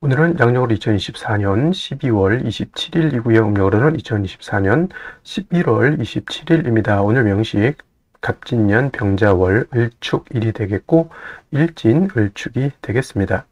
오늘은 양력으로 2024년 12월 27일이고요. 음력으로는 2024년 11월 27일입니다. 오늘 명식 갑진년 병자월 을축일이 되겠고 일진 을축이 되겠습니다.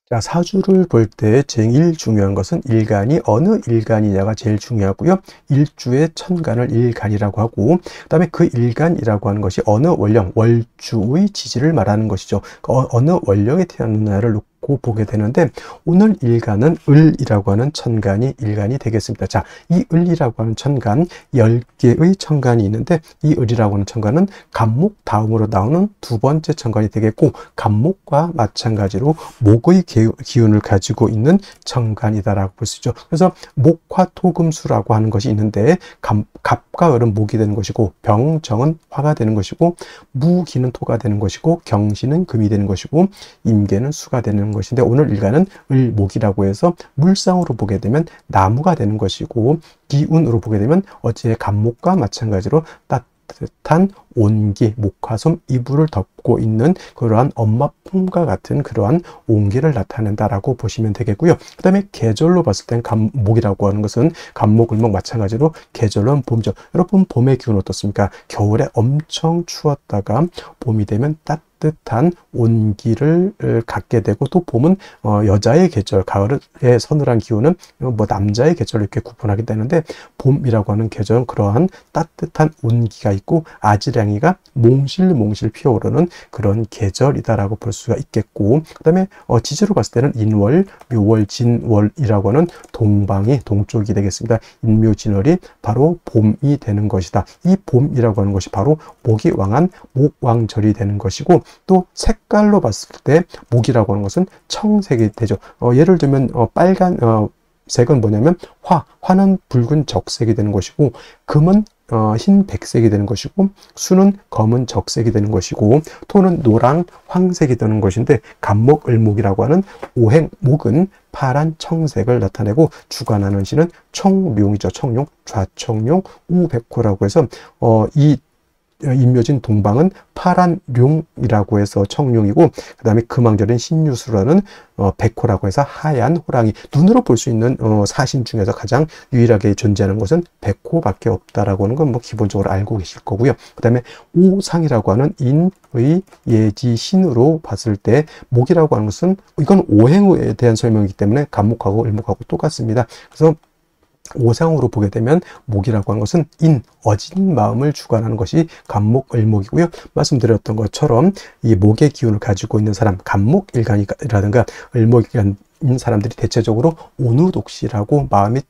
자, 사주를 볼 때 제일 중요한 것은 일간이 어느 일간이냐가 제일 중요하고요. 일주의 천간을 일간이라고 하고, 그 다음에 그 일간이라고 하는 것이 어느 월령, 월주의 지지를 말하는 것이죠. 어느 월령에 태어났느냐를 놓고 보게 되는데, 오늘 일간은 을이라고 하는 천간이 일간이 되겠습니다. 자, 이 을이라고 하는 천간, 10개의 천간이 있는데, 이 을이라고 하는 천간은 간목 다음으로 나오는 두 번째 천간이 되겠고, 간목과 마찬가지로 목의 기운을 가지고 있는 천간이다라고 볼 수 있죠. 그래서 목화토금수라고 하는 것이 있는데, 갑과 을은 목이 되는 것이고, 병정은 화가 되는 것이고, 무기는 토가 되는 것이고, 경신은 금이 되는 것이고, 임계는 수가 되는 것인데, 오늘 일간은 을목이라고 해서 물상으로 보게 되면 나무가 되는 것이고, 기운으로 보게 되면 어제 간목과 마찬가지로 따뜻한 온기, 목화솜, 이불을 덮고 있는 그러한 엄마 품과 같은 그러한 온기를 나타낸다라고 보시면 되겠고요. 그 다음에 계절로 봤을 땐 간목이라고 하는 것은 간목, 을목 마찬가지로 계절은 봄이죠. 여러분 봄의 기운 어떻습니까? 겨울에 엄청 추웠다가 봄이 되면 따뜻한 온기를 갖게 되고, 또 봄은 여자의 계절, 가을의 서늘한 기운은 뭐 남자의 계절로 이렇게 구분하게 되는데, 봄이라고 하는 계절은 그러한 따뜻한 온기가 있고 아지랑이가 몽실몽실 피어오르는 그런 계절이다라고 볼 수가 있겠고, 그 다음에 지지로 봤을 때는 인월, 묘월, 진월이라고 하는 동방이 동쪽이 되겠습니다. 인묘진월이 바로 봄이 되는 것이다. 이 봄이라고 하는 것이 바로 목이 왕한 목왕절이 되는 것이고, 또 색깔로 봤을 때 목이라고 하는 것은 청색이 되죠. 예를 들면 빨간 색은 뭐냐면 화는 붉은 적색이 되는 것이고, 금은 흰 백색이 되는 것이고, 수는 검은 적색이 되는 것이고, 토는 노랑 황색이 되는 것인데, 간목 을목이라고 하는 오행목은 파란 청색을 나타내고, 주관하는 신은 청룡이죠. 청룡, 좌청룡, 우백호라고 해서 이 인묘진 동방은 파란 룡이라고 해서 청룡이고, 그 다음에 금왕절인 신유수라는 백호라고 해서 하얀 호랑이. 눈으로 볼 수 있는 사신 중에서 가장 유일하게 존재하는 것은 백호밖에 없다라고 하는 건 뭐 기본적으로 알고 계실 거고요. 그 다음에 오상이라고 하는 인의 예지 신으로 봤을 때 목이라고 하는 것은, 이건 오행에 대한 설명이기 때문에 간목하고 을목하고 똑같습니다. 그래서 오상으로 보게 되면 목이라고 하는 것은 어진 마음을 주관하는 것이 간목, 을목이고요. 말씀드렸던 것처럼 이 목의 기운을 가지고 있는 사람, 간목 일간이라든가 을목 일간인 사람들이 대체적으로 온우독실하고 마음이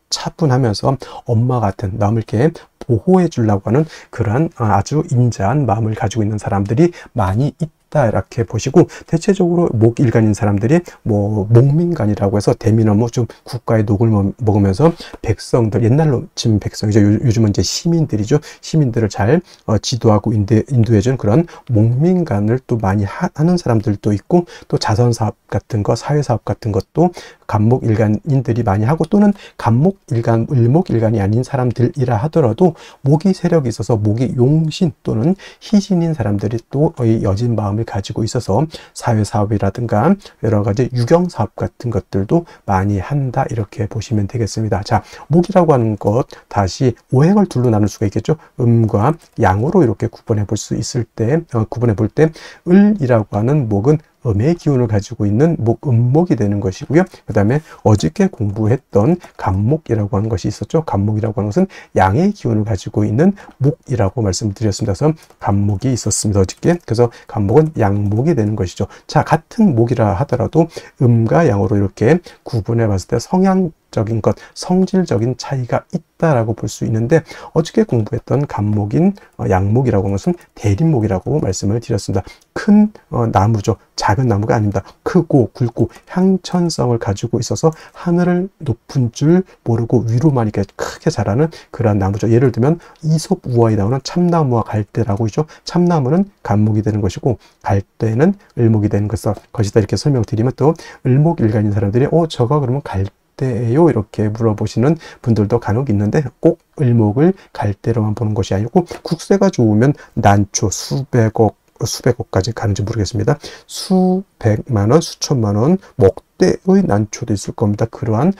차분하면서 엄마 같은, 남을 이렇게 보호해 주려고 하는 그러한 아주 인자한 마음을 가지고 있는 사람들이 많이 있다, 이렇게 보시고, 대체적으로 목일간인 사람들이 뭐 목민간이라고 해서 대미나무 좀 국가의 녹을 먹으면서 백성들, 옛날로 치면 백성이죠. 요즘은 이제 시민들이죠. 시민들을 잘 지도하고 인도해준 그런 목민간을 또 많이 하는 사람들도 있고, 또 자선사업 같은 거, 사회사업 같은 것도 간목 일간인들이 많이 하고, 또는 간목 일간, 을목 일간이 아닌 사람들이라 하더라도 목이 세력이 있어서 목이 용신 또는 희신인 사람들이 또 여진 마음을 가지고 있어서 사회사업이라든가 여러 가지 유경사업 같은 것들도 많이 한다, 이렇게 보시면 되겠습니다. 자, 목이라고 하는 것 다시 오행을 둘로 나눌 수가 있겠죠. 음과 양으로 이렇게 구분해 볼 수 있을 때, 구분해 볼 때 을이라고 하는 목은 음의 기운을 가지고 있는 음목이 되는 것이고요. 그 다음에 어저께 공부했던 간목이라고 하는 것이 있었죠. 간목이라고 하는 것은 양의 기운을 가지고 있는 목이라고 말씀드렸습니다. 그래서 간목이 있었습니다, 어저께. 그래서 간목은 양목이 되는 것이죠. 자, 같은 목이라 하더라도 음과 양으로 이렇게 구분해 봤을 때 성향적인 것, 성질적인 차이가 있다라고 볼 수 있는데, 어저께 공부했던 간목인 양목이라고 하는 것은 대립목이라고 말씀을 드렸습니다. 큰 나무죠. 작은 나무가 아닙니다. 크고 굵고 향천성을 가지고 있어서 하늘을 높은 줄 모르고 위로만 이렇게 크게 자라는 그러한 나무죠. 예를 들면 이솝 우화에 나오는 참나무와 갈대라고 있죠. 참나무는 간목이 되는 것이고 갈대는 을목이 되는 것이다, 이렇게 설명드리면, 또 을목 일간인 사람들이 저거 그러면 갈대예요? 이렇게 물어보시는 분들도 간혹 있는데, 꼭 을목을 갈대로만 보는 것이 아니고, 국세가 좋으면 난초 수백억, 수백억까지 가는지 모르겠습니다. 수백만 원, 수천만 원, 목대의 난초도 있을 겁니다. 그런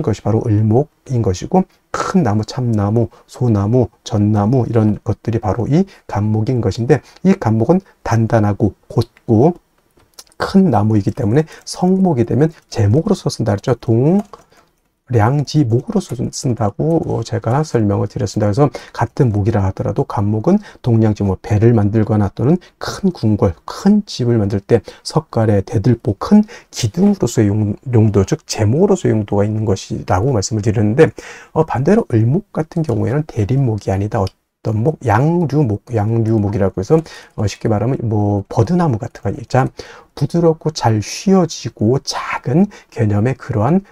것이 바로 을목인 것이고, 큰 나무, 참나무, 소나무, 전나무 이런 것들이 바로 이 간목인 것인데, 이 간목은 단단하고 곧고 큰 나무이기 때문에 성목이 되면 제목으로서 쓴다 그랬죠. 동량지목으로 쓴다고 제가 설명을 드렸습니다. 그래서 같은 목이라 하더라도 간목은 동량지, 배를 만들거나 또는 큰 궁궐, 큰 집을 만들 때 석가래, 대들보, 큰 기둥으로서의 용도, 즉 제목으로서의 용도가 있는 것이라고 말씀을 드렸는데, 반대로 을목 같은 경우에는 대립목이 아니다. 어떤 목, 양류목이라고 해서 쉽게 말하면 버드나무 같은 거 있죠. 부드럽고 잘 휘어지고 작은 개념의 그러한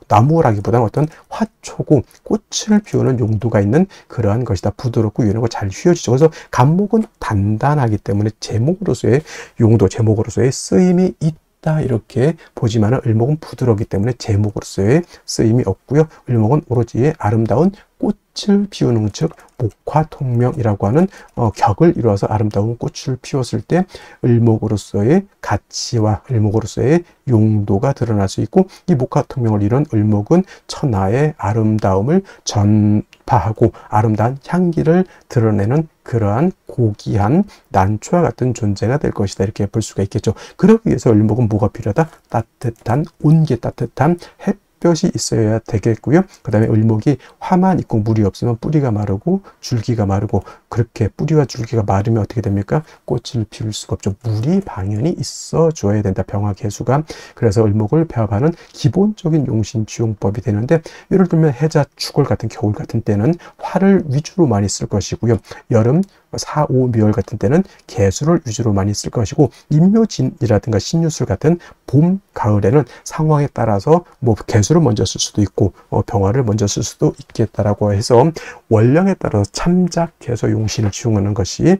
나무라기보다는 어떤 화초고 꽃을 피우는 용도가 있는 그러한 것이다. 부드럽고 유연하고 잘 휘어지죠. 그래서 간목은 단단하기 때문에 제목으로서의 용도, 제목으로서의 쓰임이 있다, 이렇게 보지만은 을목은 부드럽기 때문에 제목으로서의 쓰임이 없고요. 을목은 오로지 아름다운 꽃을 피우는, 즉 목화통명이라고 하는 격을 이루어서 아름다운 꽃을 피웠을 때 을목으로서의 가치와 을목으로서의 용도가 드러날 수 있고, 이 목화통명을 이룬 을목은 천하의 아름다움을 전파하고 아름다운 향기를 드러내는 그러한 고귀한 난초와 같은 존재가 될 것이다, 이렇게 볼 수가 있겠죠. 그러기 위해서 을목은 뭐가 필요하다? 따뜻한, 온기 따뜻한 햇볕이 있어야 되겠고요. 그 다음에 을목이 화만 있고 물이 없으면 뿌리가 마르고 줄기가 마르고, 그렇게 뿌리와 줄기가 마르면 어떻게 됩니까? 꽃을 피울 수가 없죠. 물이 당연히 있어 줘야 된다, 병화개수가. 그래서 을목을 배합하는 기본적인 용신지용법이 되는데, 예를 들면 해자, 축월 같은 겨울 같은 때는 화를 위주로 많이 쓸 것이고요. 여름, 사, 오, 미월 같은 때는 개수를 위주로 많이 쓸 것이고, 임묘진이라든가 신유술 같은 봄, 가을에는 상황에 따라서 개수를 먼저 쓸 수도 있고 병화를 먼저 쓸 수도 있겠다라고 해서 원령에 따라서 참작, 개수, 용신을 지용하는 것이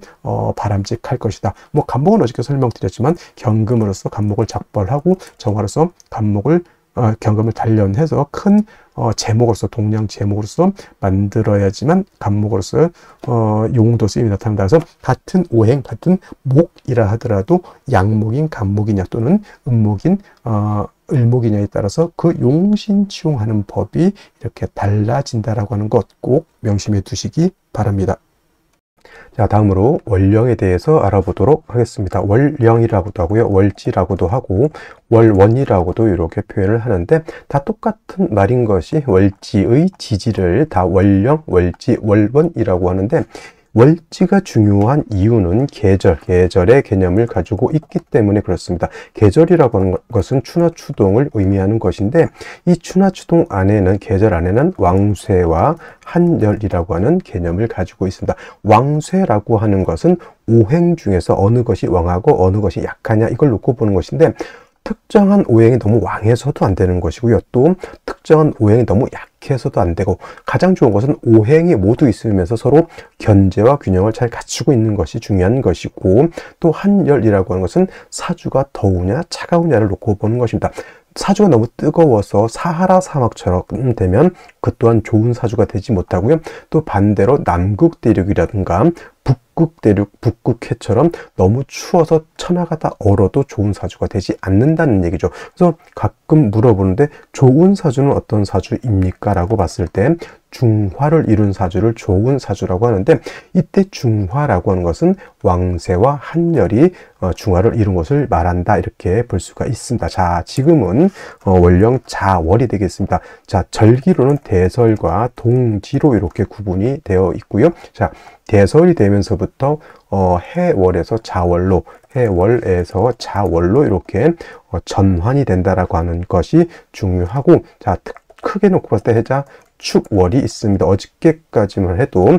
바람직할 것이다. 간목은 어저께 설명드렸지만 경금으로서 간목을 작벌하고 정화로서 간목을 경금을 단련해서 큰 제목으로서, 동량 제목으로서 만들어야지만 간목으로서 용도 쓰임이 나타난다. 그래서 같은 오행, 같은 목이라 하더라도 양목인 간목이냐 또는 음목인 을목이냐에 따라서 그 용신치용하는 법이 이렇게 달라진다라고 하는 것 꼭 명심해 두시기 바랍니다. 자, 다음으로 월령에 대해서 알아보도록 하겠습니다. 월령이라고도 하고요, 월지라고도 하고 월원이라고도 이렇게 표현을 하는데, 다 똑같은 말인 것이 월지의 지지를 다 월령, 월지, 월원이라고 하는데, 월지가 중요한 이유는 계절의 개념을 가지고 있기 때문에 그렇습니다. 계절이라고 하는 것은 추나추동을 의미하는 것인데, 이 추나추동 안에는, 계절 안에는 왕쇠와 한열이라고 하는 개념을 가지고 있습니다. 왕쇠라고 하는 것은 오행 중에서 어느 것이 왕하고 어느 것이 약하냐, 이걸 놓고 보는 것인데, 특정한 오행이 너무 왕해서도 안 되는 것이고요. 또 특정한 오행이 너무 약해서도 안 되고, 가장 좋은 것은 오행이 모두 있으면서 서로 견제와 균형을 잘 갖추고 있는 것이 중요한 것이고, 또 한열이라고 하는 것은 사주가 더우냐 차가우냐를 놓고 보는 것입니다. 사주가 너무 뜨거워서 사하라 사막처럼 되면 그 또한 좋은 사주가 되지 못하고요. 또 반대로 남극 대륙이라든가 북극 대륙, 북극해처럼 너무 추워서 천하가 다 얼어도 좋은 사주가 되지 않는다는 얘기죠. 그래서 가끔 물어보는데, 좋은 사주는 어떤 사주입니까? 라고 봤을 때 중화를 이룬 사주를 좋은 사주라고 하는데, 이때 중화라고 하는 것은 왕세와 한열이 중화를 이룬 것을 말한다, 이렇게 볼 수가 있습니다. 자, 지금은 월령 자월이 되겠습니다. 자, 절기로는 대설과 동지로 이렇게 구분이 되어 있고요. 자, 대설이 되면서부터 해월에서 자월로, 해월에서 자월로 이렇게 전환이 된다라고 하는 것이 중요하고, 자, 크게 놓고 봤을 때 해자, 축월이 있습니다. 어저께까지만 해도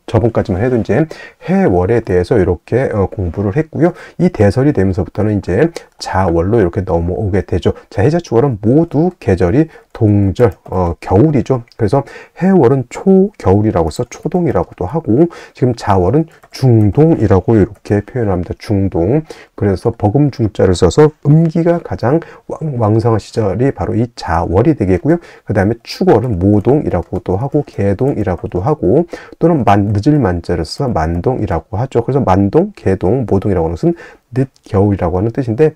저번까지만 해도 이제 해월에 대해서 이렇게 공부를 했고요. 이 대설이 되면서부터는 이제 자월로 이렇게 넘어오게 되죠. 자, 해자 축월은 모두 계절이 동절, 겨울이죠. 그래서 해월은 초겨울이라고 해서 초동이라고도 하고, 지금 자월은 중동이라고 이렇게 표현합니다. 중동. 그래서 버금중자를 써서 음기가 가장 왕성한 시절이 바로 이 자월이 되겠고요. 그 다음에 축월은 모동이라고도 하고 개동이라고도 하고, 또는 늦을 만자를 써서 만동이라고 하죠. 그래서 만동, 개동, 모동이라고 하는 것은 늦겨울이라고 하는 뜻인데,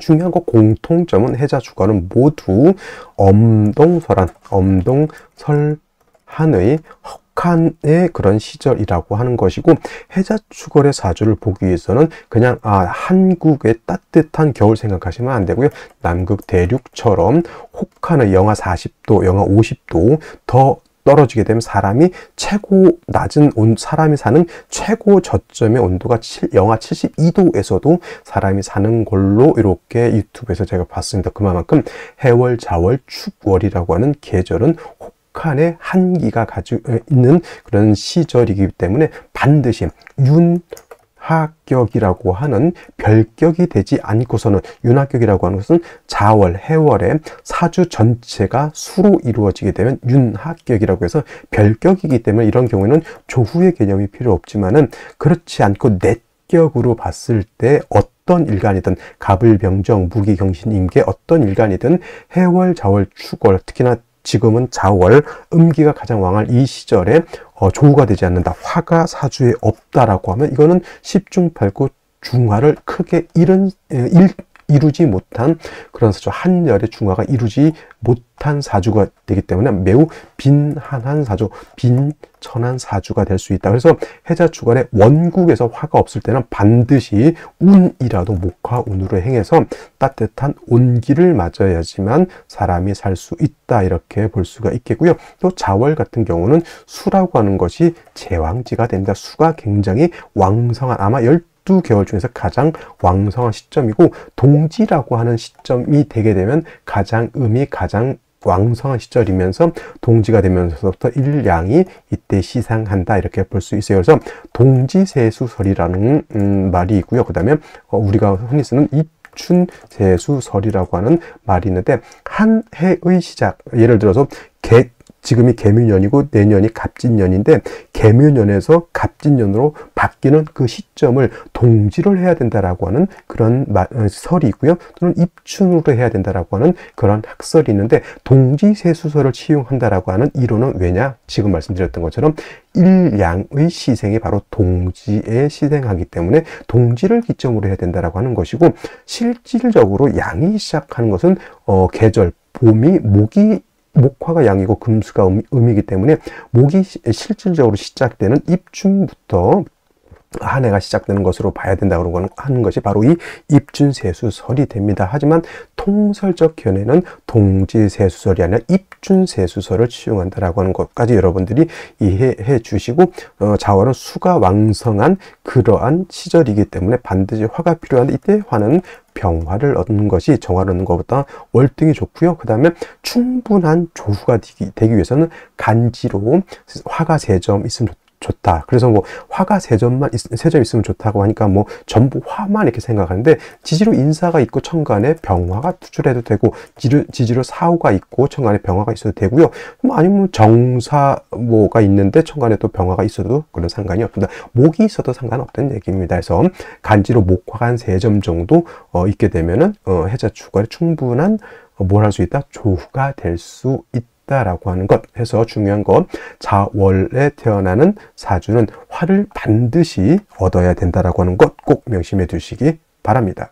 중요한 거 공통점은 해자 축월은 모두 엄동설한, 엄동설한의 혹한의 그런 시절이라고 하는 것이고, 해자 축월의 사주를 보기 위해서는 그냥 한국의 따뜻한 겨울 생각하시면 안 되고요. 남극 대륙처럼 혹한의 영하 40도, 영하 50도 더 떨어지게 되면 사람이 최고 낮은 사람이 사는 최고 저점의 온도가 영하 72도에서도 사람이 사는 걸로 이렇게 유튜브에서 제가 봤습니다. 그만큼 해월, 자월, 축월이라고 하는 계절은 혹한의 한기가 가지고 있는 그런 시절이기 때문에 반드시 윤하격이라고 하는 별격이 되지 않고서는, 윤하격이라고 하는 것은 자월, 해월의 사주 전체가 수로 이루어지게 되면 윤하격이라고 해서 별격이기 때문에, 이런 경우에는 조후의 개념이 필요 없지만은 그렇지 않고 넷격으로 봤을 때 어떤 일간이든, 갑을병정, 무기경신, 임계 어떤 일간이든 해월, 자월, 축월, 특히나 지금은 자월, 음기가 가장 왕할 이 시절에 조우가 되지 않는다, 화가 사주에 없다라고 하면 이거는 십중팔구 중화를 크게 이루지 못한 그런 사주, 한열의 중화가 이루지 못한 사주가 되기 때문에 매우 빈한한 사주, 빈천한 사주가 될 수 있다. 그래서 해자 축월에 원국에서 화가 없을 때는 반드시 운이라도 목화운으로 행해서 따뜻한 온기를 맞아야지만 사람이 살 수 있다, 이렇게 볼 수가 있겠고요. 또 자월 같은 경우는 수라고 하는 것이 제왕지가 됩니다. 수가 굉장히 왕성한, 아마 12개월 중에서 가장 왕성한 시점이고, 동지라고 하는 시점이 되게 되면 음이 가장 왕성한 시절이면서 동지가 되면서부터 일양이 이때 시상한다, 이렇게 볼 수 있어요. 그래서 동지세수설이라는 말이 있고요. 그 다음에 우리가 흔히 쓰는 입춘세수설이라고 하는 말이 있는데, 한 해의 시작, 예를 들어서 지금이 개묘년이고 내년이 갑진년인데, 개묘년에서 갑진년으로 바뀌는 그 시점을 동지를 해야 된다라고 하는 그런 설이 있고요. 또는 입춘으로 해야 된다라고 하는 그런 학설이 있는데, 동지세수설을 치용한다라고 하는 이론은 왜냐? 지금 말씀드렸던 것처럼 일양의 시생이 바로 동지에 시생하기 때문에 동지를 기점으로 해야 된다라고 하는 것이고, 실질적으로 양이 시작하는 것은 계절, 봄이 목화가 양이고 금수가 음이기 때문에 목이 실질적으로 시작되는 입춘부터 한 해가 시작되는 것으로 봐야 된다고 하는 것이 바로 이 입춘세수설이 됩니다. 하지만 통설적 견해는 동지세수설이 아니라 입춘세수설을 치용한다라고 하는 것까지 여러분들이 이해해 주시고, 자월은 수가 왕성한 그러한 시절이기 때문에 반드시 화가 필요한데, 이때 화는 병화를 얻는 것이 정화를 얻는 것보다 월등히 좋고요. 그 다음에 충분한 조후가 되기 위해서는 간지로 화가 3점 있으면 좋다. 그래서 뭐 화가 3점 있으면 좋다고 하니까 뭐 전부 화만 이렇게 생각하는데, 지지로 인사가 있고 천간에 병화가 투출해도 되고, 지지로 사후가 있고 천간에 병화가 있어도 되고요. 뭐 아니면 정사모가 있는데 천간에 또 병화가 있어도 그런 상관이 없습니다. 목이 있어도 상관없다는 얘기입니다. 그래서 간지로 목화가 한 3점 정도 있게 되면은 해자 축월에 충분한 뭘 할 수 있다? 조후가 될 수 있다 라고 하는 것. 해서 중요한 건, 자월에 태어나는 사주는 화를 반드시 얻어야 된다라고 하는 것 꼭 명심해 두시기 바랍니다.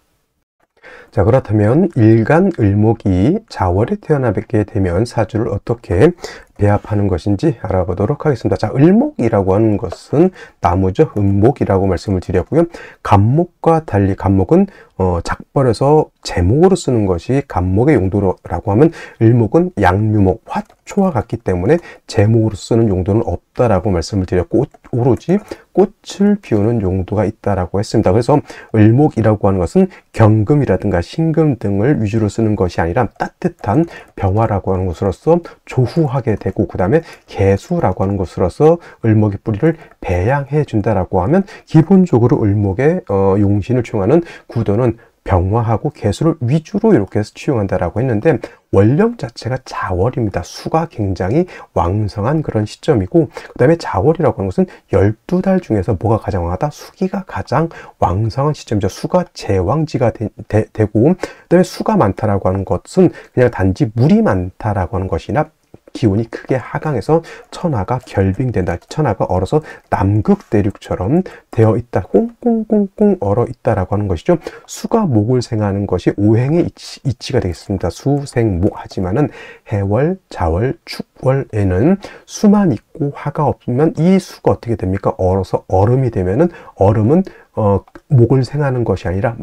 자, 그렇다면 일간 을목이 자월에 태어나게 되면 사주를 어떻게 배합하는 것인지 알아보도록 하겠습니다. 자, 을목이라고 하는 것은 나무죠. 음목이라고 말씀을 드렸고요. 간목과 달리 간목은 작벌에서 제목으로 쓰는 것이 간목의 용도라고 하면, 을목은 양묘목, 화초와 같기 때문에 제목으로 쓰는 용도는 없다라고 말씀을 드렸고, 오로지 꽃을 피우는 용도가 있다라고 했습니다. 그래서 을목이라고 하는 것은 경금이라든가 신금 등을 위주로 쓰는 것이 아니라 따뜻한 병화라고 하는 것으로서 조후하게 되고, 그 다음에 개수라고 하는 것으로서 을목의 뿌리를 배양해 준다라고 하면, 기본적으로 을목의 용신을 충하는 구도는 병화하고 개수를 위주로 이렇게 해서 취용한다라고 했는데 월령 자체가 자월입니다. 수가 굉장히 왕성한 그런 시점이고 그 다음에 자월이라고 하는 것은 12달 중에서 뭐가 가장 왕하다? 수기가 가장 왕성한 시점이죠. 수가 제왕지가 되고 그 다음에 수가 많다라고 하는 것은 그냥 단지 물이 많다라고 하는 것이나 기온이 크게 하강해서 천하가 결빙된다. 천하가 얼어서 남극 대륙처럼 되어 있다. 꽁꽁꽁꽁 얼어 있다라고 하는 것이죠. 수가 목을 생하는 것이 오행의 이치가 되겠습니다. 수, 생, 목 하지만은 해월, 자월, 축월에는 수만 있고 화가 없으면 이 수가 어떻게 됩니까? 얼어서 얼음이 되면은 얼음은 목을 생하는 것이 아니라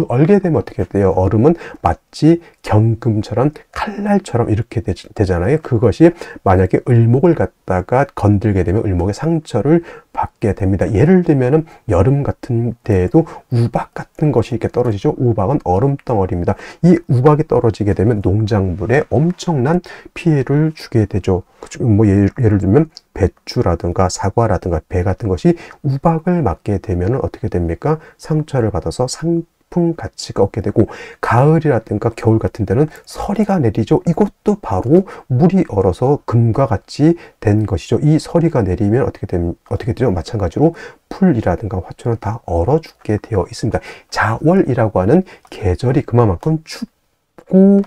얼게 되면 어떻게 돼요? 얼음은 마치 경금처럼 칼날처럼 이렇게 되잖아요. 그것이 만약에 을목을 갖다가 건들게 되면 을목의 상처를 받게 됩니다. 예를 들면은 여름 같은 때에도 우박 같은 것이 이렇게 떨어지죠. 우박은 얼음 덩어리입니다. 이 우박이 떨어지게 되면 농작물에 엄청난 피해를 주게 되죠. 뭐 예를 들면 배추라든가 사과라든가 배 같은 것이 우박을 맞게 되면 어떻게 됩니까? 상처를 받아서 상품 가치가 없게 되고 가을이라든가 겨울 같은 데는 서리가 내리죠. 이것도 바로 물이 얼어서 금과 같이 된 것이죠. 이 서리가 내리면 어떻게 되죠? 마찬가지로 풀이라든가 화초는 다 얼어 죽게 되어 있습니다. 자월이라고 하는 계절이 그만큼 춥고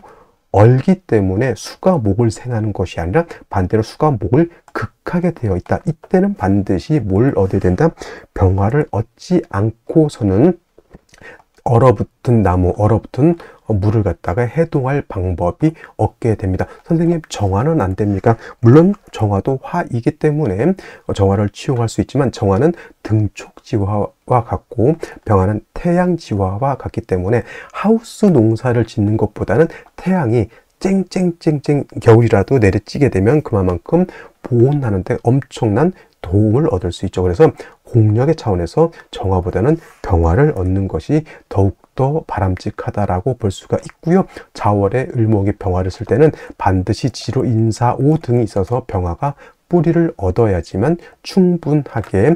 얼기 때문에 수가 목을 생하는 것이 아니라 반대로 수가 목을 극하게 되어 있다. 이때는 반드시 뭘 얻어야 된다? 병화를 얻지 않고서는 얼어붙은 나무, 얼어붙은 물을 갖다가 해동할 방법이 없게 됩니다. 선생님, 정화는 안 됩니까? 물론 정화도 화이기 때문에 정화를 취용할 수 있지만 정화는 등촉지화와 같고 병화는 태양지화와 같기 때문에 하우스 농사를 짓는 것보다는 태양이 쨍쨍쨍쨍 겨울이라도 내리쬐게 되면 그만큼 보온하는데 엄청난 도움을 얻을 수 있죠. 그래서 공력의 차원에서 정화보다는 병화를 얻는 것이 더욱더 바람직하다라고 볼 수가 있고요. 자월에 을목이 병화를 쓸 때는 반드시 지로 인사오 등이 있어서 병화가 뿌리를 얻어야지만 충분하게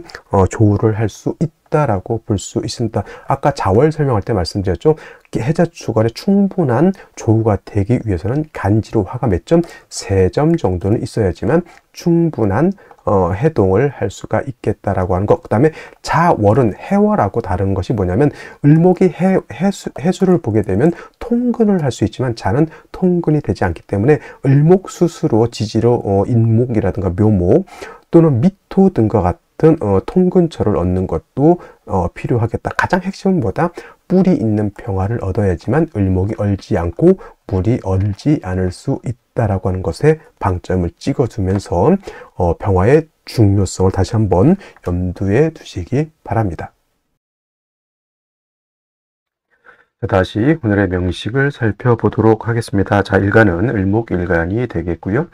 조우를 할 수 있다라고 볼 수 있습니다. 아까 자월 설명할 때 말씀드렸죠. 해자축월에 충분한 조우가 되기 위해서는 간지로 화가 몇 점? 3점 정도는 있어야지만 충분한 해동을 할 수가 있겠다라고 하는 것. 그 다음에 자월은 해월하고 다른 것이 뭐냐면 을목이 해수를 보게 되면 통근을 할 수 있지만 자는 통근이 되지 않기 때문에 을목 스스로 지지로 인목이라든가 묘목 또는 미토 등과 같은 통근처를 얻는 것도 필요하겠다. 가장 핵심은 뭐다? 뿔이 있는 병화를 얻어야지만 을목이 얼지 않고 물이 얼지 않을 수 있다라고 하는 것에 방점을 찍어주면서 병화의 중요성을 다시 한번 염두에 두시기 바랍니다. 다시 오늘의 명식을 살펴보도록 하겠습니다. 자, 일간은 을목일간이 되겠고요.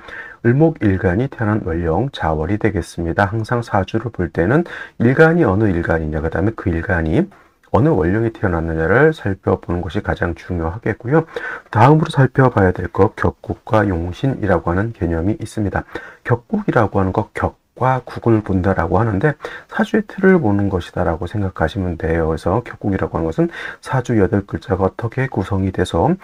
을목일간이 태어난 월령 자월이 되겠습니다. 항상 사주를 볼 때는 일간이 어느 일간이냐, 그 다음에 그 일간이 어느 월령이 태어났느냐를 살펴보는 것이 가장 중요하겠고요. 다음으로 살펴봐야 될 것, 격국과 용신이라고 하는 개념이 있습니다. 격국이라고 하는 것, 격과 국을 본다라고 하는데 사주의 틀을 보는 것이다 라고 생각하시면 돼요. 그래서 격국이라고 하는 것은 사주 8글자가 어떻게 구성이 돼서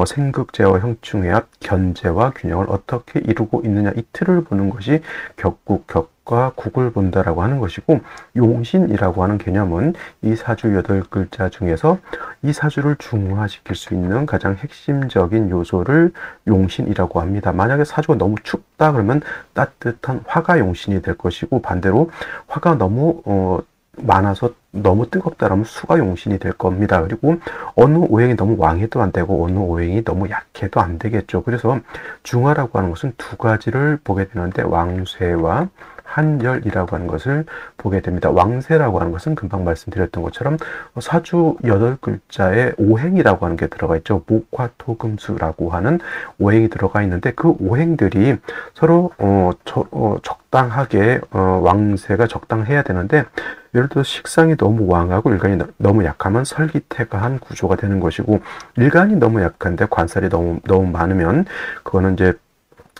생극제와 형충회합, 견제와 균형을 어떻게 이루고 있느냐, 이 틀을 보는 것이 격국, 과 국을 본다라고 하는 것이고, 용신이라고 하는 개념은 이 사주 8글자 중에서 이 사주를 중화시킬 수 있는 가장 핵심적인 요소를 용신이라고 합니다. 만약에 사주가 너무 춥다 그러면 따뜻한 화가 용신이 될 것이고, 반대로 화가 너무 많아서 너무 뜨겁다라면 수가 용신이 될 겁니다. 그리고 어느 오행이 너무 왕해도 안 되고 어느 오행이 너무 약해도 안 되겠죠. 그래서 중화라고 하는 것은 두 가지를 보게 되는데 왕쇠와 한열이라고 하는 것을 보게 됩니다. 왕쇠라고 하는 것은 금방 말씀드렸던 것처럼 사주 8글자에 오행이라고 하는 게 들어가 있죠. 목화토금수라고 하는 오행이 들어가 있는데 그 오행들이 서로 적당하게 왕쇠가 적당해야 되는데, 예를 들어 식상이 너무 왕하고 일간이 너무 약하면 설기태가한 구조가 되는 것이고, 일간이 너무 약한데 관살이 너무 많으면 그거는 이제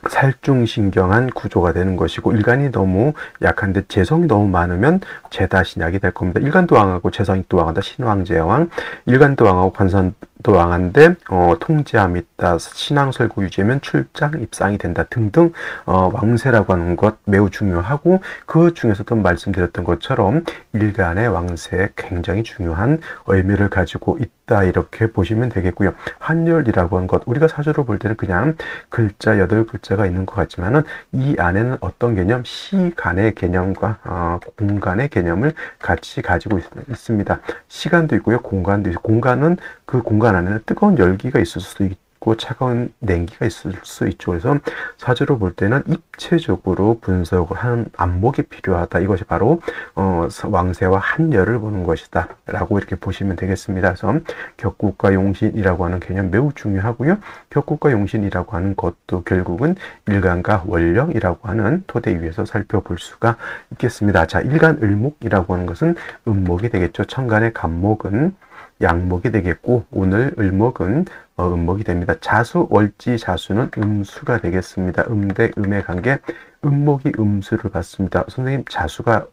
살중신경한 구조가 되는 것이고, 일간이 너무 약한데 재성이 너무 많으면 재다신약이 될 겁니다. 일간도 왕하고 재성이 또 왕하다. 신왕제왕. 일간도 왕하고 관선도 왕한데 통제함이 있다. 신앙설구 유지하면 출장 입상이 된다 등등. 왕세라고 하는 것 매우 중요하고, 그 중에서도 말씀드렸던 것처럼 일간의 왕세에 굉장히 중요한 의미를 가지고 있다, 이렇게 보시면 되겠고요. 한열이라고 하는 것, 우리가 사주로 볼 때는 그냥 글자 8글자가 있는 것 같지만은 이 안에는 어떤 개념, 시간의 개념과 공간의 개념을 같이 가지고 있습니다. 시간도 있고요, 공간도 있고, 공간은 그 공간 안에는 뜨거운 열기가 있을 수도 있고 차가운 냉기가 있을 수 있죠. 그래서 사주로 볼 때는 입체적으로 분석을 하는 안목이 필요하다. 이것이 바로 왕세와 한열을 보는 것이다 라고 이렇게 보시면 되겠습니다. 그래서 격국과 용신이라고 하는 개념 매우 중요하고요. 격국과 용신이라고 하는 것도 결국은 일간과 원령이라고 하는 토대 위에서 살펴볼 수가 있겠습니다. 자, 일간을목이라고 하는 것은 음목이 되겠죠. 천간의 간목은 양목이 되겠고, 오늘 을목은 음목이 됩니다. 자수, 월지, 자수는 음수가 되겠습니다. 대 음의 관계, 음목이 음수를 받습니다. 선생님, 자수가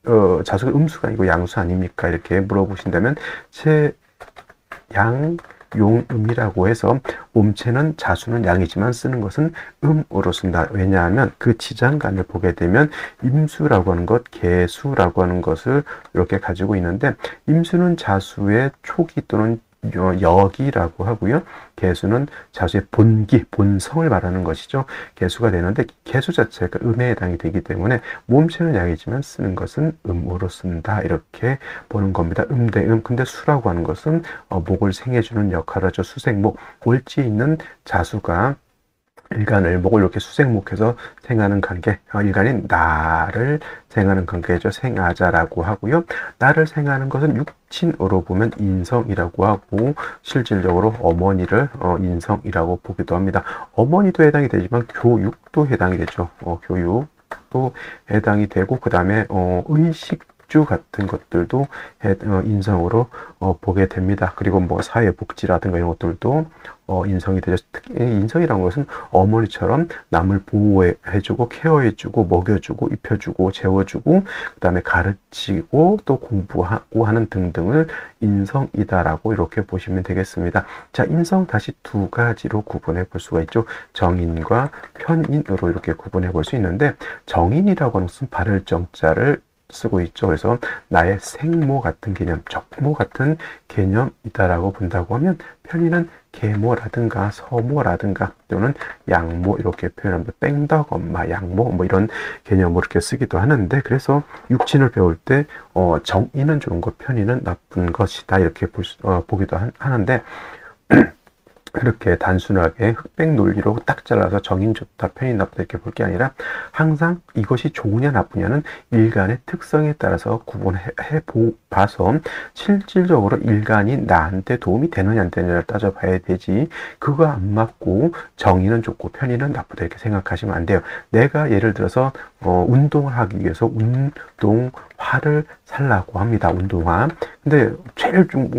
음수가 아니고 양수 아닙니까? 이렇게 물어보신다면, 용음이라고 해서 몸체는 자수는 양이지만 쓰는 것은 음으로 쓴다. 왜냐하면 그 지장간을 보게 되면 임수라고 하는 것, 개수라고 하는 것을 이렇게 가지고 있는데, 임수는 자수의 초기 또는 여기라고 하고요. 개수는 자수의 본기, 본성을 말하는 것이죠. 개수가 되는데, 개수 자체가 음에 해당이 되기 때문에 몸체는 양이지만 쓰는 것은 음으로 쓴다, 이렇게 보는 겁니다. 대 음. 근데 수라고 하는 것은 목을 생해주는 역할을 하죠. 수생목, 골지에 있는 자수가 일간을 목을 이렇게 수생목해서 생하는 관계, 일간인 나를 생하는 관계죠. 생하자라고 하고요. 나를 생하는 것은 육친으로 보면 인성이라고 하고, 실질적으로 어머니를 인성이라고 보기도 합니다. 어머니도 해당이 되지만 교육도 해당이 되죠. 교육도 해당이 되고, 그 다음에 의식주 같은 것들도 인성으로 보게 됩니다. 그리고 뭐 사회복지라든가 이런 것들도 인성이 되죠. 특히 인성이라는 것은 어머니처럼 남을 보호해주고 케어해주고 먹여주고 입혀주고 재워주고, 그 다음에 가르치고 또 공부하고 하는 등등을 인성이다라고 이렇게 보시면 되겠습니다. 자, 인성 다시 두 가지로 구분해 볼 수가 있죠. 정인과 편인으로 이렇게 구분해 볼 수 있는데, 정인이라고 하는 것은 발을 정자를 쓰고 있죠. 그래서 나의 생모 같은 개념, 적모 같은 개념이다라고 본다고 하면, 편인은 계모라든가 서모라든가 또는 양모 이렇게 표현합니다. 뺑덕 엄마, 양모 뭐 이런 개념으로 이렇게 쓰기도 하는데, 그래서 육친을 배울 때 정인은 좋은 것, 편인은 나쁜 것이다, 이렇게 보기도 하는데 그렇게 단순하게 흑백 논리로 딱 잘라서 정인 좋다, 편인 나쁘다 이렇게 볼 게 아니라, 항상 이것이 좋으냐 나쁘냐는 일간의 특성에 따라서 구분해 봐서 실질적으로 일간이 나한테 도움이 되느냐 안 되느냐를 따져봐야 되지, 그거 안 맞고 정인은 좋고 편인은 나쁘다 이렇게 생각하시면 안 돼요. 내가 예를 들어서 운동을 하기 위해서 운동화를 살라고 합니다. 운동화. 근데 제일 좀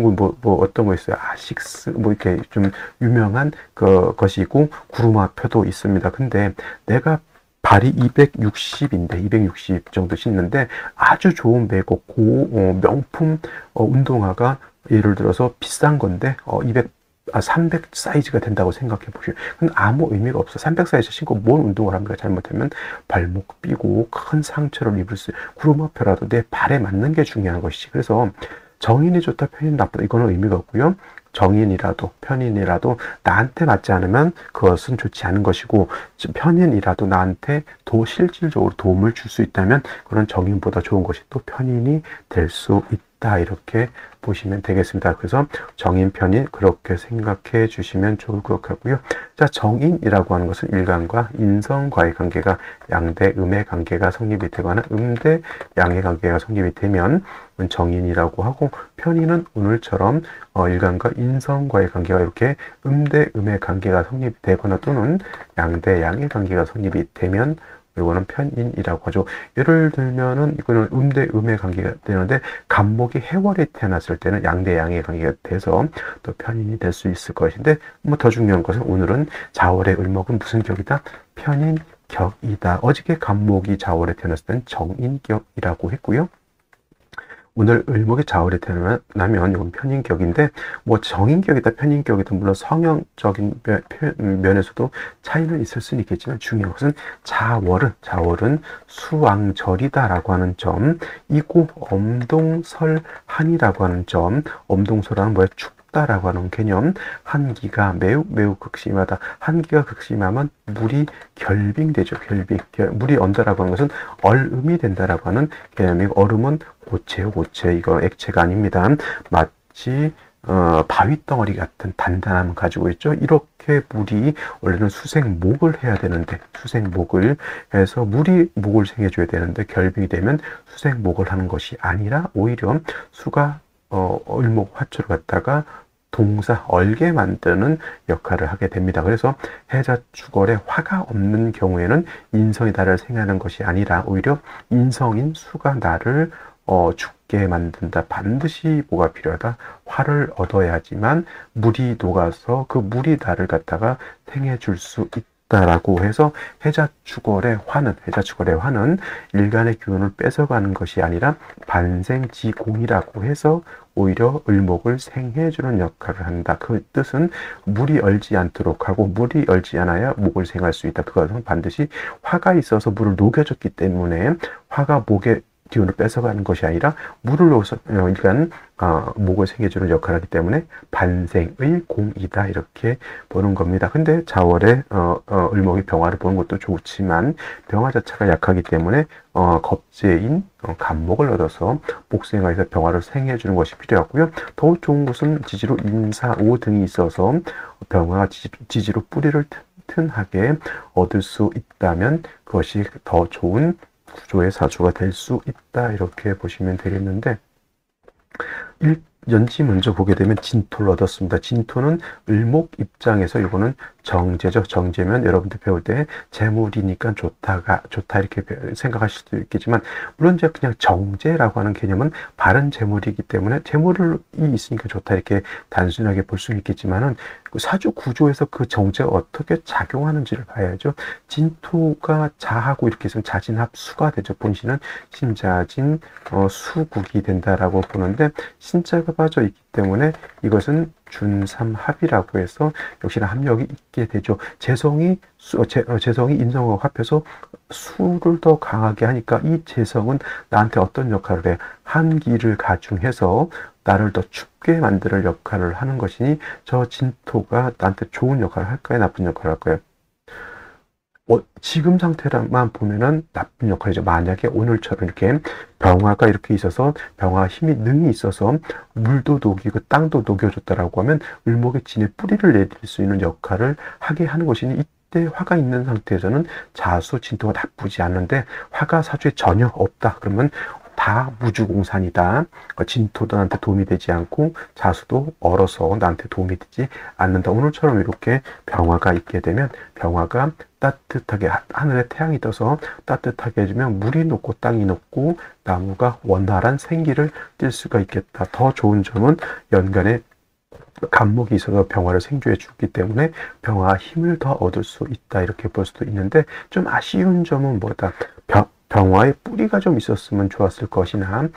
어떤 거 있어요? 아식스 뭐 이렇게 좀 유명한 것이 있고, 구루마표도 있습니다. 근데 내가 발이 260인데 260 정도 신는데 아주 좋은 배고 명품 운동화가 예를 들어서 비싼 건데 300 사이즈가 된다고 생각해 보시오. 그건 아무 의미가 없어. 300 사이즈 신고 뭔 운동을 합니까? 잘못하면 발목 삐고 큰 상처를 입을 수, 구루마표라도 내 발에 맞는 게 중요한 것이지. 그래서 정인이 좋다, 편인이 나쁘다, 이거는 의미가 없고요. 정인이라도 편인이라도 나한테 맞지 않으면 그것은 좋지 않은 것이고, 편인이라도 나한테 실질적으로 도움을 줄 수 있다면 그런 정인보다 좋은 것이 또 편인이 될 수 있다, 이렇게 보시면 되겠습니다. 그래서 정인, 편인 그렇게 생각해 주시면 좋을 것 같고요. 자, 정인이라고 하는 것은 일간과 인성과의 관계가 양대 음의 관계가 성립이 되거나 음대 양의 관계가 성립이 되면 정인이라고 하고, 편인은 오늘처럼 일간과 인성과의 관계가 이렇게 음대 음의 관계가 성립이 되거나 또는 양대 양의 관계가 성립이 되면 이거는 편인이라고 하죠. 예를 들면은 이거는 음대 음의 관계가 되는데 간목이 해월에 태어났을 때는 양대 양의 관계가 돼서 또 편인이 될 수 있을 것인데 뭐 더 중요한 것은 오늘은 자월의 을목은 무슨 격이다? 편인격이다. 어저께 간목이 자월에 태어났을 때는 정인격이라고 했고요. 오늘 을목이 자월에 태어나면 이건 편인격인데 뭐 정인격이다 편인격이다 물론 성형적인 면에서도 차이는 있을 수는 있겠지만 중요한 것은 자월은 수왕절이다라고 하는 점, 이고 엄동설한이라고 하는 점, 엄동설한은 뭐야? 춥다라고 하는 개념, 한기가 매우 극심하다. 한기가 극심하면 물이 결빙되죠. 물이 언다라고 하는 것은 얼음이 된다라고 하는 개념이고, 얼음은 고체요, 고체. 이거 액체가 아닙니다. 마치 바위 덩어리 같은 단단함을 가지고 있죠. 이렇게 물이 원래는 수생목을 해야 되는데 수생목을 해서 물이 목을 생해줘야 되는데 결빙이 되면 수생목을 하는 것이 아니라 오히려 수가 을목 화초를 갖다가 동사 얼게 만드는 역할을 하게 됩니다. 그래서 해자축월에 화가 없는 경우에는 인성이 나를 생하는 것이 아니라 오히려 인성인 수가 나를 죽게 만든다. 반드시 뭐가 필요하다? 화를 얻어야지만 물이 녹아서 그 물이 나를 갖다가 생해 줄 수 있다라고 해서 해자축월의 화는 일간의 기운을 뺏어가는 것이 아니라 반생지공이라고 해서 오히려 을목을 생해주는 역할을 한다. 그 뜻은 물이 얼지 않도록 하고 물이 얼지 않아야 목을 생할 수 있다. 그것은 반드시 화가 있어서 물을 녹여줬기 때문에 화가 목의 기운을 뺏어가는 것이 아니라 물을 넣어서 일단 목을 생겨주는 역할을 하기 때문에 반생의 공이다 이렇게 보는 겁니다. 근데 자월에 을목이 병화를 보는 것도 좋지만 병화 자체가 약하기 때문에 겁재인 간목을 얻어서 목생화에서 병화를 생해주는 것이 필요하고요. 더 좋은 것은 지지로 인사, 오 등이 있어서 병화가 지지로 뿌리를 튼튼하게 얻을 수 있다면 그것이 더 좋은 구조의 사주가 될 수 있다 이렇게 보시면 되겠는데 연지 먼저 보게 되면 진토를 얻었습니다. 진토는 을목 입장에서 이거는 정제죠. 정제면 여러분들 배울 때 재물이니까 좋다 이렇게 생각하실 수도 있겠지만 물론 이제 그냥 정제라고 하는 개념은 바른 재물이기 때문에 재물이 있으니까 좋다 이렇게 단순하게 볼 수는 있겠지만은 사주 구조에서 그 정제가 어떻게 작용하는지를 봐야죠. 진토가 자하고 이렇게 있으면 자진합수가 되죠. 본신은 신자진 수국이 된다라고 보는데 신자가 빠져 있기 때문에 이것은 준삼합이라고 해서 역시나 합력이 있게 되죠. 재성이 인성하고 합해서 수를 더 강하게 하니까 이 재성은 나한테 어떤 역할을 해? 한기를 가중해서 나를 더 춥게 만들 역할을 하는 것이니 저 진토가 나한테 좋은 역할을 할까요? 나쁜 역할을 할까요? 지금 상태만 보면은 나쁜 역할이죠. 만약에 오늘처럼 이렇게 병화가 이렇게 있어서 병화 힘이 능이 있어서 물도 녹이고 땅도 녹여줬다라고 하면 을목의 진에 뿌리를 내릴 수 있는 역할을 하게 하는 것이니 이때 화가 있는 상태에서는 자수 진토가 나쁘지 않은데 화가 사주에 전혀 없다. 그러면 다 무주공산이다. 진토도 나한테 도움이 되지 않고 자수도 얼어서 나한테 도움이 되지 않는다. 오늘처럼 이렇게 병화가 있게 되면 병화가 따뜻하게 하늘에 태양이 떠서 따뜻하게 해주면 물이 녹고 땅이 녹고 나무가 원활한 생기를 띨 수가 있겠다. 더 좋은 점은 연간에 간목이 있어서 병화를 생주해 주기 때문에 병화 힘을 더 얻을 수 있다 이렇게 볼 수도 있는데 좀 아쉬운 점은 뭐다? 병화의 뿌리가 좀 있었으면 좋았을 것이나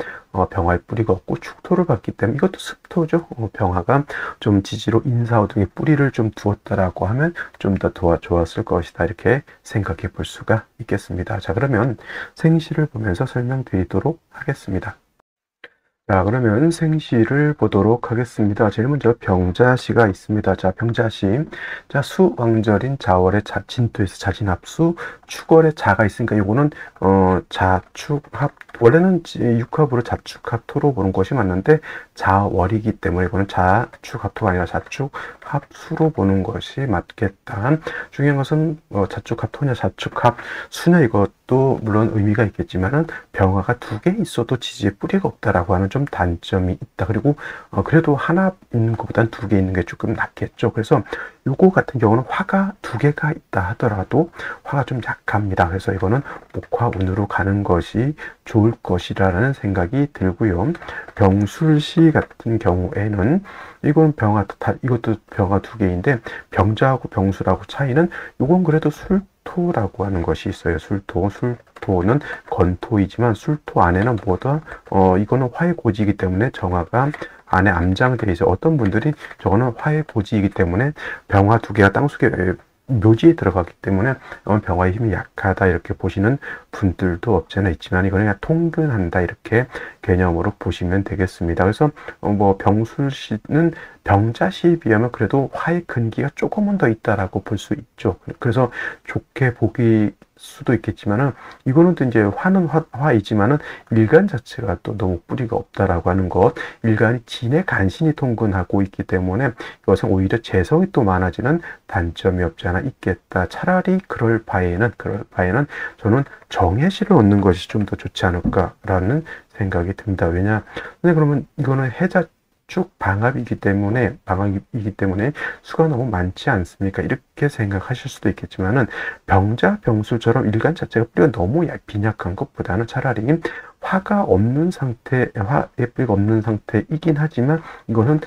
병화의 뿌리가 없고 축토를 받기 때문에 이것도 습토죠. 병화가 좀 지지로 인사호 등의 뿌리를 좀 두었다라고 하면 좀 더 좋았을 것이다 이렇게 생각해 볼 수가 있겠습니다. 자, 그러면 생시를 보면서 설명드리도록 하겠습니다. 자, 그러면 생시를 보도록 하겠습니다. 제일 먼저 병자시가 있습니다. 자, 병자시. 자, 수왕절인 자월의 진토에서 자진합수, 축월의 자가 있으니까 이거는 자축합, 원래는 육합으로 자축합토로 보는 것이 맞는데 자월이기 때문에 이거는 자축합토가 아니라 자축합수로 보는 것이 맞겠다. 중요한 것은 자축합토냐 자축합수냐 이것도 물론 의미가 있겠지만은 병화가 두 개 있어도 지지에 뿌리가 없다라고 하는 좀 좀 단점이 있다. 그리고 그래도 하나 있는 것보단 두 개 있는 게 조금 낫겠죠. 그래서 요거 같은 경우는 화가 두 개가 있다 하더라도 화가 좀 약합니다. 그래서 이거는 목화운으로 가는 것이 좋을 것이라는 생각이 들고요. 병술시 같은 경우에는 이건 이것도 병화 두 개인데 병자하고 병술하고 차이는 이건 그래도 술토라고 하는 것이 있어요. 술토는 건토이지만 술토 안에는 뭐다? 이거는 화의 고지이기 때문에 정화가 안에 암장되어 있어. 어떤 분들이 저거는 화의 고지이기 때문에 병화 두 개가 땅속에 묘지에 들어가기 때문에 병화의 힘이 약하다 이렇게 보시는 분들도 없지 않아 있지만 이거는 그냥 통근한다 이렇게 개념으로 보시면 되겠습니다. 그래서 뭐 병술시는 병자시에 비하면 그래도 화의 근기가 조금은 더 있다라고 볼 수 있죠. 그래서 좋게 보기 수도 있겠지만은 이거는 또 이제 화는 화이지만은 일간 자체가 또 너무 뿌리가 없다라고 하는 것, 일간이 진의 간신이 통근하고 있기 때문에 이것은 오히려 재성이 또 많아지는 단점이 없지 않아 있겠다. 차라리 그럴 바에는 저는 정해시를 얻는 것이 좀 더 좋지 않을까라는 생각이 듭니다. 왜냐? 근데 그러면 이거는 해자 쭉 방합이기 때문에 수가 너무 많지 않습니까? 이렇게 생각하실 수도 있겠지만은 병자 병술처럼 일간 자체가 뿌리가 너무 빈약한 것보다는 차라리 화가 없는 상태, 화의 뿌리가 없는 상태이긴 하지만 이거는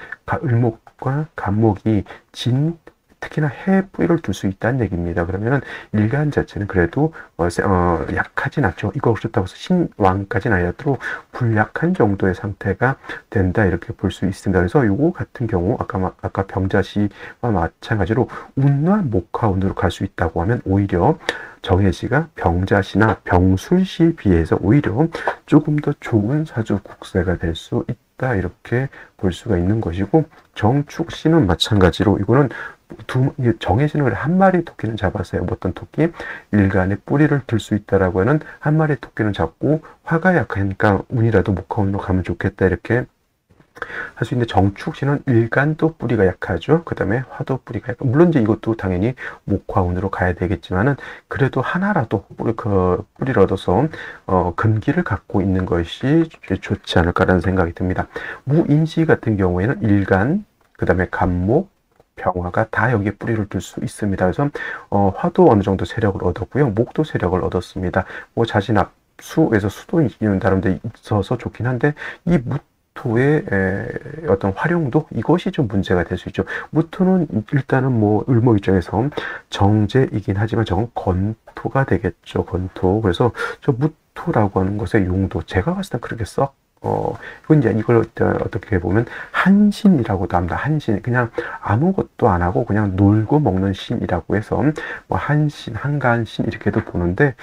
을목과 간목이 특히나 해에 뿌리를 둘 수 있다는 얘기입니다. 그러면은 일간 자체는 그래도 약하진 않죠. 이거 그렇다고 해서 신왕까지는 아니라도 불약한 정도의 상태가 된다 이렇게 볼 수 있습니다. 그래서 요거 같은 경우 아까 병자시와 마찬가지로 운과 목화운으로 갈 수 있다고 하면 오히려 정해시가 병자시나 병술시에 비해서 오히려 조금 더 좋은 사주 국세가 될 수 있다 이렇게 볼 수가 있는 것이고, 정축시는 마찬가지로 이거는 정해지는 한 마리 토끼는 잡았어요. 어떤 토끼? 일간에 뿌리를 들 수 있다라고 하는 한 마리 토끼는 잡고 화가 약하니까 운이라도 목화운으로 가면 좋겠다 이렇게 할 수 있는데, 정축시는 일간도 뿌리가 약하죠. 그 다음에 화도 뿌리가 약하고, 물론 이제 이것도 당연히 목화운으로 가야 되겠지만은 그래도 하나라도 뿌리를 얻어서 근기를 갖고 있는 것이 좋지 않을까라는 생각이 듭니다. 무인시 같은 경우에는 일간, 그 다음에 간목, 병화가 다 여기에 뿌리를 둘 수 있습니다. 그래서 화도 어느 정도 세력을 얻었고요. 목도 세력을 얻었습니다. 뭐 자신 수에서 수도 나름 데 있어서 좋긴 한데 이 무토의 어떤 활용도 이것이 좀 문제가 될 수 있죠. 무토는 일단은 뭐 을목 입장에서 정제이긴 하지만 저건 건토가 되겠죠. 건토. 그래서 저 무토라고 하는 것의 용도 제가 봤을 땐 그렇게 이건 이제 이걸 어떻게 보면 한신이라고도 합니다. 한신. 그냥 아무것도 안 하고 그냥 놀고 먹는 신이라고 해서 뭐 한신, 한간신 이렇게도 보는데,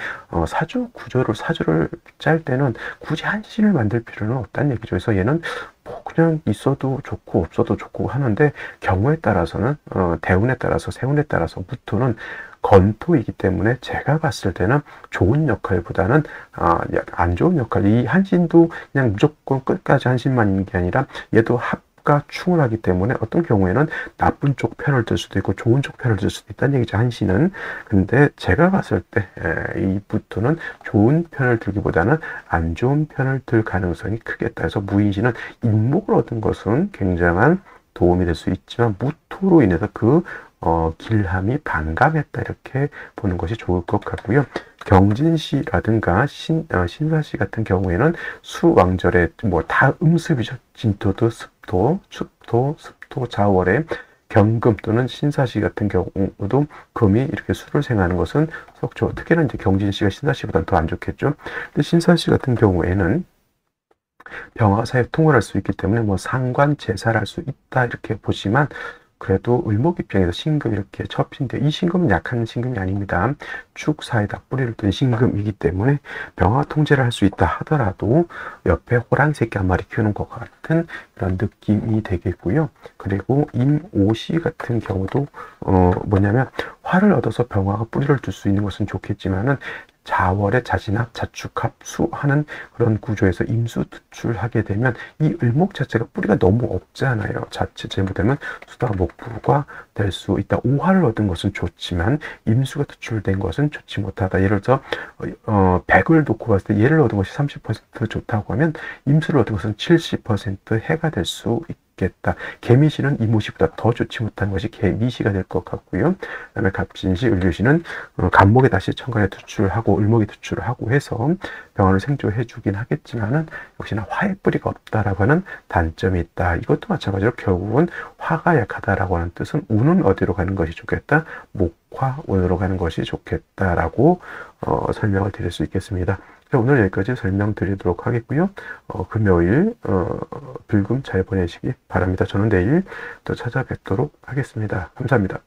사주를 짤 때는 굳이 한신을 만들 필요는 없다는 얘기죠. 그래서 얘는 뭐 그냥 있어도 좋고 없어도 좋고 하는데, 경우에 따라서는, 대운에 따라서, 세운에 따라서 무토는 건토이기 때문에 제가 봤을 때는 좋은 역할보다는 안 좋은 역할, 이 한신도 그냥 무조건 끝까지 한신만 있는 게 아니라 얘도 합과 충을 하기 때문에 어떤 경우에는 나쁜 쪽 편을 들 수도 있고 좋은 쪽 편을 들 수도 있다는 얘기죠, 한신은. 근데 제가 봤을 때 이 무토는 좋은 편을 들기보다는 안 좋은 편을 들 가능성이 크겠다. 그래서 무인신은 인목을 얻은 것은 굉장한 도움이 될 수 있지만 무토로 인해서 길함이 반감했다 이렇게 보는 것이 좋을 것 같고요. 경진시라든가 신사시 같은 경우에는 수왕절에 뭐 다 음습이죠. 진토도 습토, 축토, 습토, 자월에 경금 또는 신사시 같은 경우도 금이 이렇게 수를 생하는 것은 썩 좋고, 특히나 이제 경진시가 신사시보다는 더 안 좋겠죠. 근데 신사시 같은 경우에는 병화가 사이에 통을 할 수 있기 때문에 뭐 상관 제사를 할 수 있다 이렇게 보지만, 그래도 을목 입장에서 신금 이렇게 접힌데 이 신금은 약한 신금이 아닙니다. 축 사이에다 뿌리를 둔 신금이기 때문에 병화 통제를 할 수 있다 하더라도 옆에 호랑 새끼 한 마리 키우는 것 같은 그런 느낌이 되겠고요. 그리고 임오시 같은 경우도 뭐냐면 화를 얻어서 병화가 뿌리를 둘 수 있는 것은 좋겠지만은 자월의 자진합, 자축합, 수하는 그런 구조에서 임수 투출하게 되면 이 을목 자체가 뿌리가 너무 없잖아요. 자체 재무되면 수다 목부가 될 수 있다. 오화를 얻은 것은 좋지만 임수가 투출된 것은 좋지 못하다. 예를 들어 100을 놓고 봤을 때 얘를 얻은 것이 30% 좋다고 하면 임수를 얻은 것은 70% 해가 될 수 있겠다. 개미시는 이모시보다 더 좋지 못한 것이 개미시가 될 것 같고요. 그다음에 갑진시, 을류시는 간목에 다시 천간에 투출하고 을목에 투출하고 해서 병원을 생조해 주긴 하겠지만은 역시나 화의 뿌리가 없다라고 하는 단점이 있다. 이것도 마찬가지로 결국은 화가 약하다라고 하는 뜻은 운은 어디로 가는 것이 좋겠다? 목화 운으로 가는 것이 좋겠다라고 설명을 드릴 수 있겠습니다. 오늘 여기까지 설명드리도록 하겠고요. 금요일 불금 잘 보내시기 바랍니다. 저는 내일 또 찾아뵙도록 하겠습니다. 감사합니다.